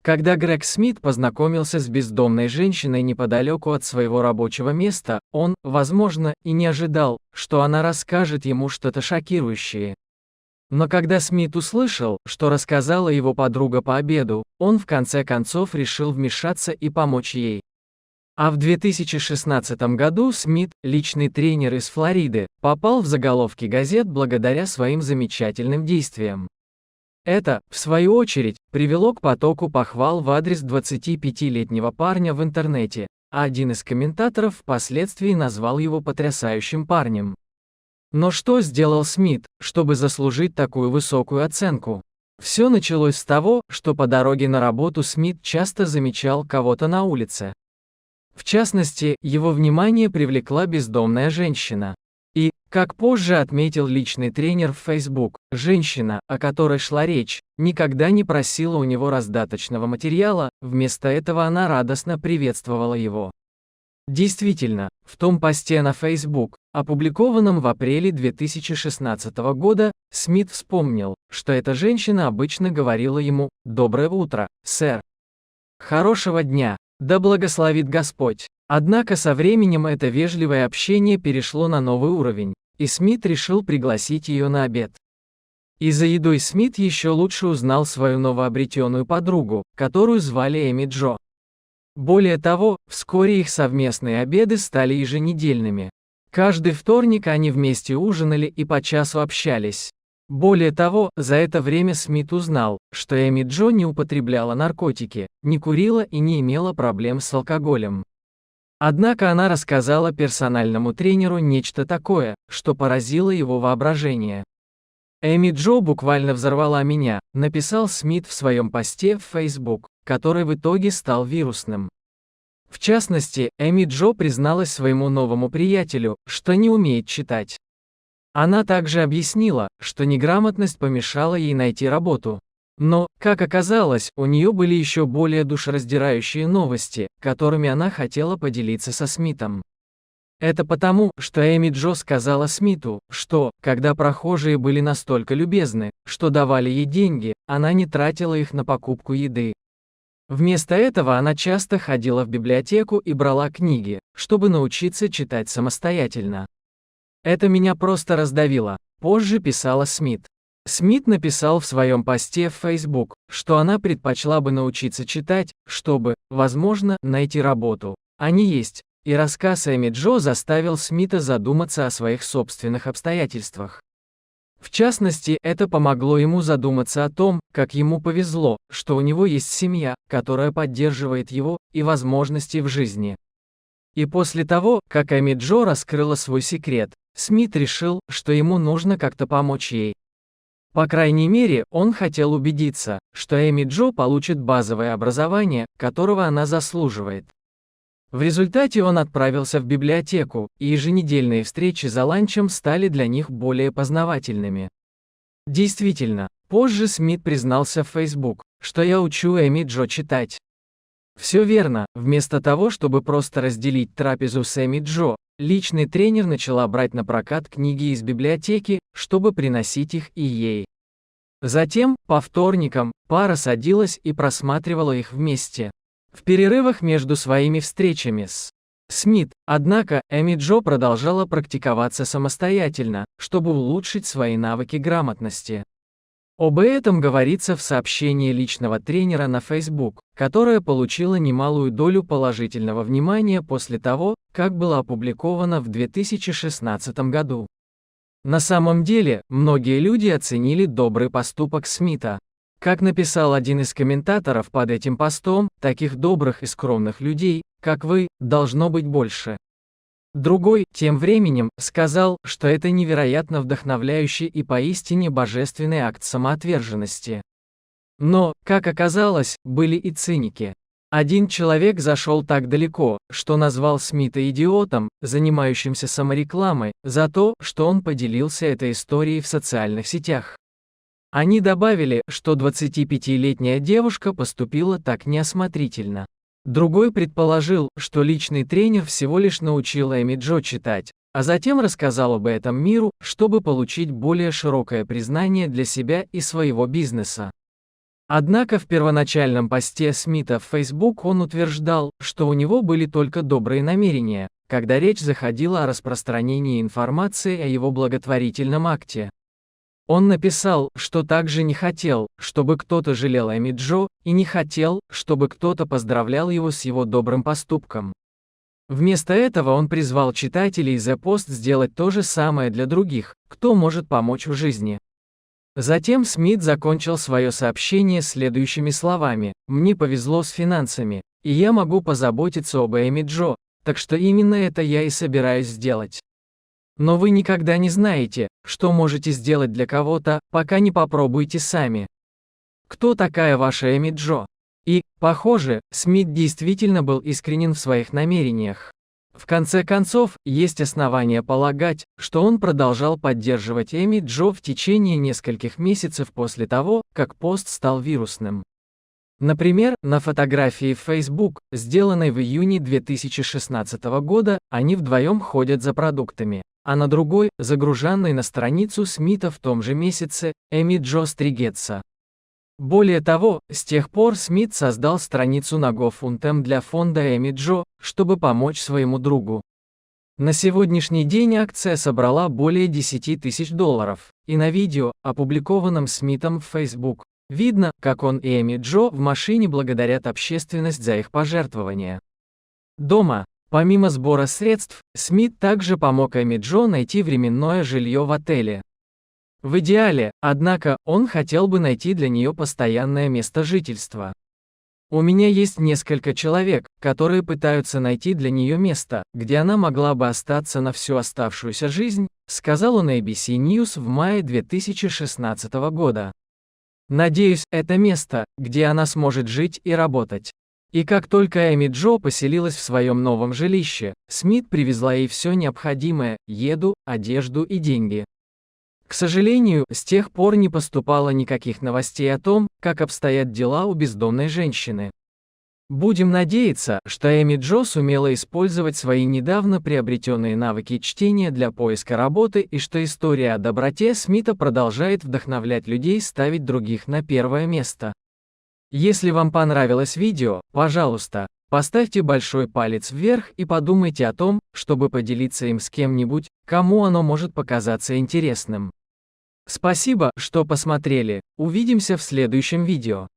Когда Грег Смит познакомился с бездомной женщиной неподалеку от своего рабочего места, он, возможно, и не ожидал, что она расскажет ему что-то шокирующее. Но когда Смит услышал, что рассказала его подруга по обеду, он в конце концов решил вмешаться и помочь ей. А в 2016 году Смит, личный тренер из Флориды, попал в заголовки газет благодаря своим замечательным действиям. Это, в свою очередь, привело к потоку похвал в адрес 25-летнего парня в интернете, а один из комментаторов впоследствии назвал его потрясающим парнем. Но что сделал Смит, чтобы заслужить такую высокую оценку? Все началось с того, что по дороге на работу Смит часто замечал кого-то на улице. В частности, его внимание привлекла бездомная женщина. И, как позже отметил личный тренер в Facebook, женщина, о которой шла речь, никогда не просила у него раздаточного материала, вместо этого она радостно приветствовала его. Действительно, в том посте на Facebook, опубликованном в апреле 2016 года, Смит вспомнил, что эта женщина обычно говорила ему «Доброе утро, сэр! Хорошего дня! Да благословит Господь!». Однако со временем это вежливое общение перешло на новый уровень, и Смит решил пригласить ее на обед. И за едой Смит еще лучше узнал свою новообретенную подругу, которую звали Эми Джо. Более того, вскоре их совместные обеды стали еженедельными. Каждый вторник они вместе ужинали и по часу общались. Более того, за это время Смит узнал, что Эми Джо не употребляла наркотики, не курила и не имела проблем с алкоголем. Однако она рассказала персональному тренеру нечто такое, что поразило его воображение. «Эми Джо буквально взорвала меня», — написал Смит в своем посте в Facebook, который в итоге стал вирусным. В частности, Эми Джо призналась своему новому приятелю, что не умеет читать. Она также объяснила, что неграмотность помешала ей найти работу. Но, как оказалось, у нее были еще более душераздирающие новости, которыми она хотела поделиться со Смитом. Это потому, что Эми Джо сказала Смиту, что, когда прохожие были настолько любезны, что давали ей деньги, она не тратила их на покупку еды. Вместо этого она часто ходила в библиотеку и брала книги, чтобы научиться читать самостоятельно. «Это меня просто раздавило», – позже писала Смит. Смит написал в своем посте в Facebook, что она предпочла бы научиться читать, чтобы, возможно, найти работу, а не есть, и рассказ Эми Джо заставил Смита задуматься о своих собственных обстоятельствах. В частности, это помогло ему задуматься о том, как ему повезло, что у него есть семья, которая поддерживает его, и возможности в жизни. И после того, как Эми Джо раскрыла свой секрет, Смит решил, что ему нужно как-то помочь ей. По крайней мере, он хотел убедиться, что Эми Джо получит базовое образование, которого она заслуживает. В результате он отправился в библиотеку, и еженедельные встречи за ланчем стали для них более познавательными. Действительно, позже Смит признался в Facebook, что я учу Эми Джо читать. Все верно, вместо того, чтобы просто разделить трапезу с Эми Джо, личный тренер начала брать на прокат книги из библиотеки, чтобы приносить их и ей. Затем, по вторникам, пара садилась и просматривала их вместе. В перерывах между своими встречами с Смит, однако, Эми Джо продолжала практиковаться самостоятельно, чтобы улучшить свои навыки грамотности. Об этом говорится в сообщении личного тренера на Facebook, которое получило немалую долю положительного внимания после того, как было опубликовано в 2016 году. На самом деле, многие люди оценили добрый поступок Смита. Как написал один из комментаторов под этим постом, таких добрых и скромных людей, как вы, должно быть больше. Другой, тем временем, сказал, что это невероятно вдохновляющий и поистине божественный акт самоотверженности. Но, как оказалось, были и циники. Один человек зашел так далеко, что назвал Смита идиотом, занимающимся саморекламой, за то, что он поделился этой историей в социальных сетях. Они добавили, что 25-летняя девушка поступила так неосмотрительно. Другой предположил, что личный тренер всего лишь научил Эми Джо читать, а затем рассказал об этом миру, чтобы получить более широкое признание для себя и своего бизнеса. Однако в первоначальном посте Смита в Facebook он утверждал, что у него были только добрые намерения, когда речь заходила о распространении информации о его благотворительном акте. Он написал, что также не хотел, чтобы кто-то жалел Эми Джо, и не хотел, чтобы кто-то поздравлял его с его добрым поступком. Вместо этого он призвал читателей The Post сделать то же самое для других, кто может помочь в жизни. Затем Смит закончил свое сообщение следующими словами: «Мне повезло с финансами, и я могу позаботиться об Эми Джо, так что именно это я и собираюсь сделать. Но вы никогда не знаете, что можете сделать для кого-то, пока не попробуете сами. Кто такая ваша Эми Джо?» И, похоже, Смит действительно был искренен в своих намерениях. В конце концов, есть основания полагать, что он продолжал поддерживать Эми Джо в течение нескольких месяцев после того, как пост стал вирусным. Например, на фотографии в Facebook, сделанной в июне 2016 года, они вдвоем ходят за продуктами, а на другой, загруженной на страницу Смита в том же месяце, Эми Джо стригется. Более того, с тех пор Смит создал страницу на GoFundMe для фонда Эми Джо, чтобы помочь своему другу. На сегодняшний день акция собрала более $10 тысяч, и на видео, опубликованном Смитом в Facebook, видно, как он и Эми Джо в машине благодарят общественность за их пожертвования. Дома, помимо сбора средств, Смит также помог Эми Джо найти временное жилье в отеле. В идеале, однако, он хотел бы найти для нее постоянное место жительства. «У меня есть несколько человек, которые пытаются найти для нее место, где она могла бы остаться на всю оставшуюся жизнь», сказал он ABC News в мае 2016 года. «Надеюсь, это место, где она сможет жить и работать». И как только Эми Джо поселилась в своем новом жилище, Смит привезла ей все необходимое – еду, одежду и деньги. К сожалению, с тех пор не поступало никаких новостей о том, как обстоят дела у бездомной женщины. Будем надеяться, что Эми Джо сумела использовать свои недавно приобретенные навыки чтения для поиска работы и что история о доброте Смита продолжает вдохновлять людей ставить других на первое место. Если вам понравилось видео, пожалуйста, поставьте большой палец вверх и подумайте о том, чтобы поделиться им с кем-нибудь, кому оно может показаться интересным. Спасибо, что посмотрели. Увидимся в следующем видео.